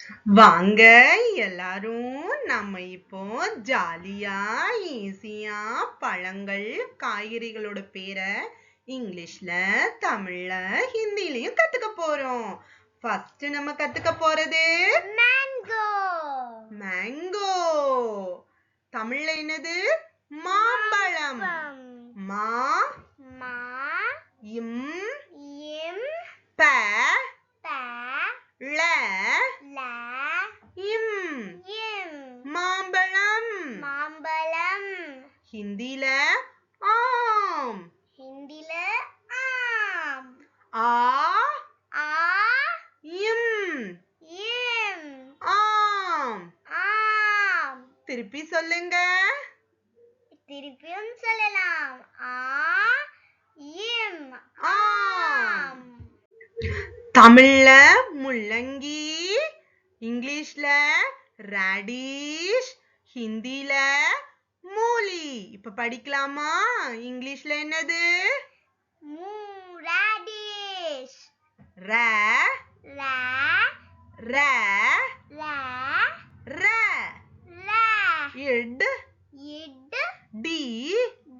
வாங்க எல்லாரும் நம்ம இப்போ ஜாலியா ஈஸியா பழங்கள் காய்கறிகளோட பேரை இங்கிலீஷ்ல தமிழ்ல ஹிந்திலையும் கத்துக்க போறோம். ஃபர்ஸ்ட் நம்ம கத்துக்க போறது மேங்கோ. மேங்கோ தமிழ்ல என்னது? மாம்பழம். மா மா இம் இம் ப ப ல ல இம் இம் மாம்பழம். மாம்பழம். ஹிந்தில ஆம். ஹிந்தில ஆம். ஆ ஆ இம் இம் ஆம். ஆம். திருப்பி சொல்லுங்க. திருப்பியும் சொல்லலாம். ஆ இம் ஆம். தமிழ்ல முள்ளங்கி, இங்கிலீஷ்ல ரேடிஷ், ஹிந்தில மூலி. இப்ப படிக்கலாமா? இங்கிலீஷ்ல என்னது? ரேடிஷ். ர ர ர ர ர ர இட் இட் டி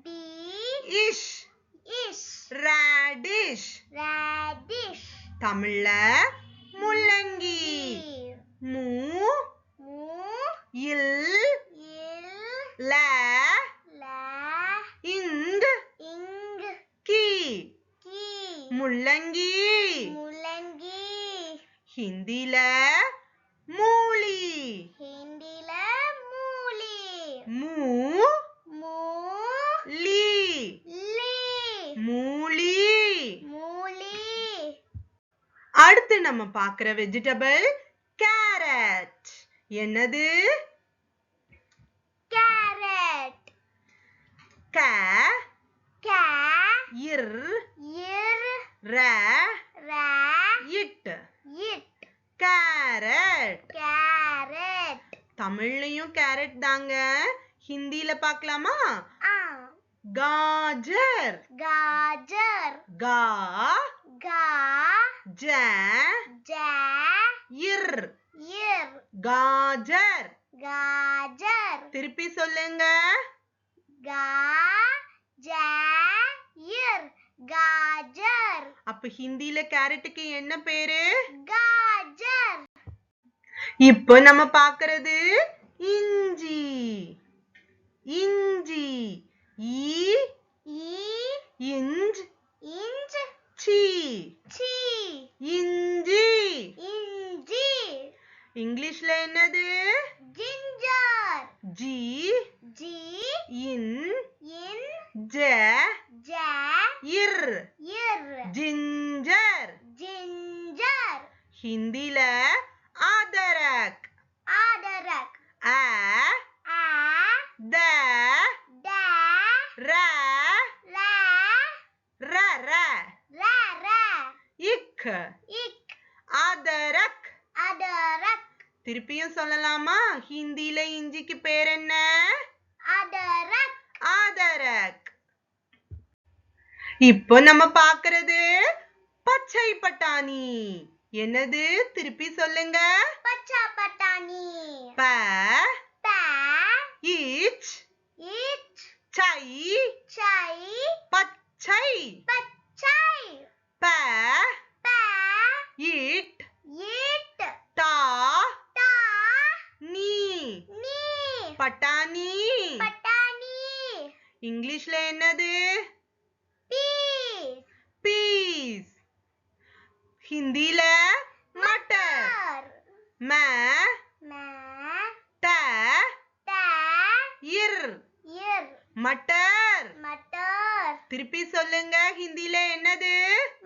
டி இஷ் இஷ் ரேடிஷ். ரேடிஷ். தமிழ்ல முள்ளங்கி. மூ மூ இல் இல் ல ல இங் இங் கி கி முள்ளங்கி. முள்ளங்கி. ஹிந்தில மூலி. ஹிந்தில மூலி. மூ மூ லி லி மூலி. மூலி. அடுத்து நம்ம பார்க்கிற வெஜிடபிள் கேரட். என்னது? கேரட். க க இர் இர் ர ர இட் இட் கேரட். கேரட். தமிழ்லயும் கேரட் தாங்க. ஹிந்தில பார்க்கலாமா? ஆ காஜர். காஜர். கா கா ஜ ஜ இர் இர் காஜர். காஜர். திருப்பி சொல்லுங்க. கா ஜ இர் காஜர். அப்ப ஹிந்தில கேரட்டுக்கு என்ன பேரு? காஜர். இப்போ நம்ம பார்க்கிறது இஞ்சி. இஞ்சி. ஈ இ இஞ்ச் இஞ்ச் சி சி இஞ்சி. இஞ்சி. இங்கிலீஷ்ல என்னது? ஜிஞ்சர். ஜி ஜி இன் இன் ஜ ஜ இர் இர் ஜிஞ்சர். ஜிஞ்சர். ஹிந்தில ஆதரக். ஆதரக். ஆ ஆ த ட ர ர ர ர ர ர இக் இக் ஆதரக். அதரக். திருப்பியும் சொல்லலாமா? ஹிந்தில இஞ்சிக்கு பேர் என்ன? அதரக். ஆதரக். இப்போ நம்ம பார்க்கிறது பச்சை பட்டாணி. என்னது? திருப்பி சொல்லுங்க. பச்சை பட்டாணி. ப ப இச் இச் சை சை பச்சை. பச்சை. ப ப இட் இட் தா தா நீ நீ பட்டாணி. பட்டாணி. இங்கிலீஷ்ல என்னது? பீஸ். பீஸ். ஹிந்தில மட்டர். ம ம ட ட இர் இர் மட்டர். மட்டர். திருப்பி சொல்லுங்க. ஹிந்தில என்னது?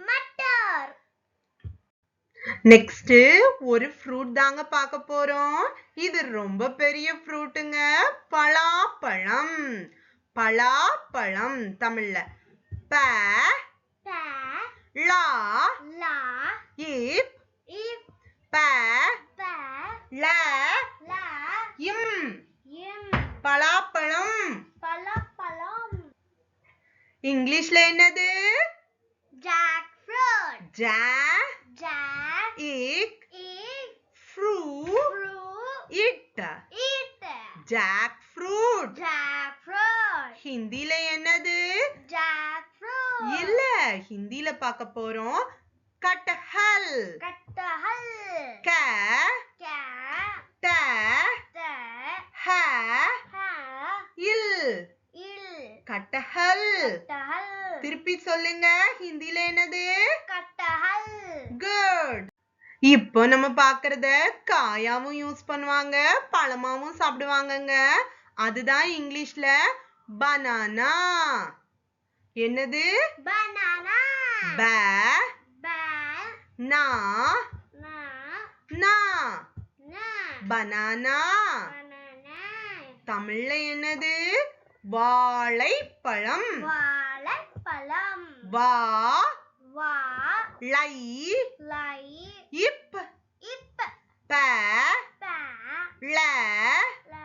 மட்டர். நெக்ஸ்ட் ஒரு ஃப்ரூட் தாங்க பார்க்க போறோம். இது ரொம்ப பெரிய ஃப்ரூட்டுங்க. பலாப்பழம். பலாப்பழம் தமிழ்ல ப ப லா லா இப் இப் ப ப ல ல இம் இம் பலாப்பழம். பழப்பழம். இங்கிலீஷ்ல என்னது? Jack fruit. ஜ ஜாக் இக் இக் ஃப்ரூட் ஜாக் ஃப்ரூட். jackfruit, ஹிந்தில என்னது? jackfruit, இல்ல, ஹிந்தில பார்க்க போறோம். கட்டஹல். கட்டஹல், க க, ட த, ஹ ஹ, இல். இல், கட்டஹல். கட்டஹல், திருப்பி சொல்லுங்க. ஹிந்தில என்னது? கட்டஹல். குட். இப்போ நம்ம பார்க்கறத காயாவும் யூஸ் பண்ணுவாங்க, பழமாவும் சாப்பிடுவாங்கங்க. அதுதான் இங்கிலீஷ்ல பனானா. என்னது? banana, ப ba, நா na, நா. na, banana. banana, தமிழ்ல என்னது? வாழைப்பழம். வாழைப்பழம், வா வா, லை லை, இப் இப், ப ப, ல ல,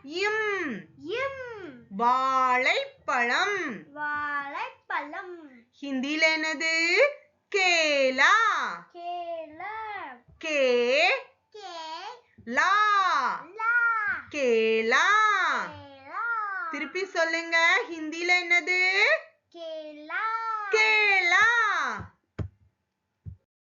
இம். இம், வாழைப்பழம். வாழைப்பழம், ஹிந்தில என்னது? கேலா. கேல, கே கே, லா. லா, கேலா. கேலா, திருப்பி சொல்லுங்க. ஹிந்தில என்னது? கேல,